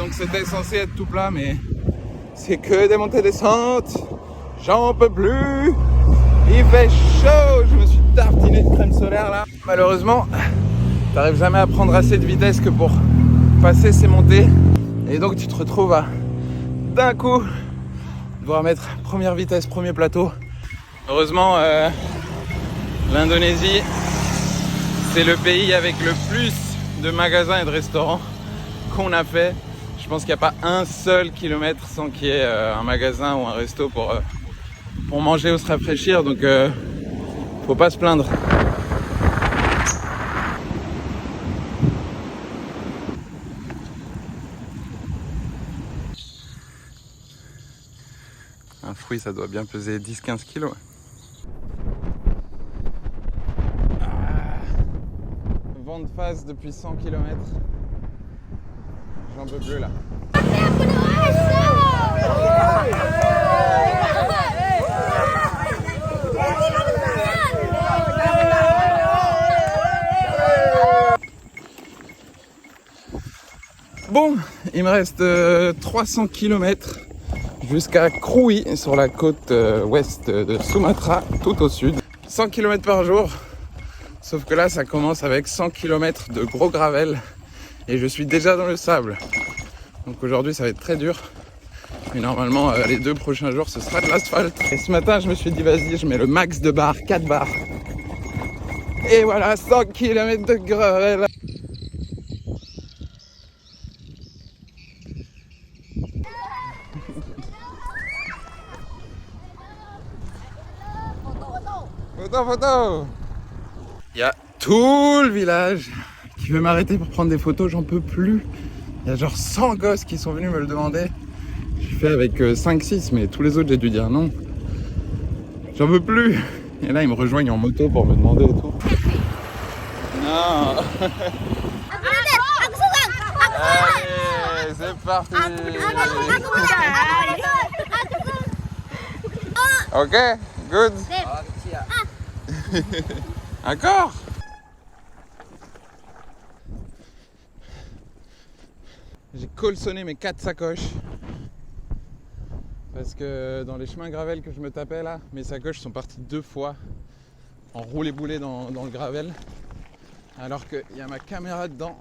donc c'était censé être tout plat, mais c'est que des montées-descentes. J'en peux plus. Il fait chaud. Je me suis tartiné de crème solaire là. Malheureusement, t'arrives jamais à prendre assez de vitesse que pour passer ces montées. Et donc tu te retrouves à d'un coup devoir mettre première vitesse, premier plateau. Heureusement, l'Indonésie, c'est le pays avec le plus de magasins et de restaurants qu'on a fait. Je pense qu'il n'y a pas un seul kilomètre sans qu'il y ait un magasin ou un resto pour manger ou se rafraîchir. Donc, faut pas se plaindre. Un fruit, ça doit bien peser 10-15 kilos. Vent de face depuis 100 km. J'en peux plus là. Bon, il me reste 300 km jusqu'à Krui, sur la côte ouest de Sumatra, tout au sud. 100 km par jour, sauf que là ça commence avec 100 km de gros gravel et je suis déjà dans le sable. Donc aujourd'hui ça va être très dur, mais normalement les 2 prochains jours ce sera de l'asphalte. Et ce matin je me suis dit vas-y, je mets le max de barres, 4 barres. Et voilà, 100 km de gravel. Photo. Il y a tout le village qui veut m'arrêter pour prendre des photos, j'en peux plus. Il y a genre 100 gosses qui sont venus me le demander. J'ai fait avec 5-6, mais tous les autres j'ai dû dire non. J'en peux plus. Et là ils me rejoignent en moto pour me demander et tout. Non. Allez, c'est parti. Ok, good. Encore. J'ai colsonné mes 4 sacoches parce que dans les chemins gravel que je me tapais là, mes sacoches sont parties 2 fois en roulé-boulé dans le gravel, alors qu'il y a ma caméra dedans.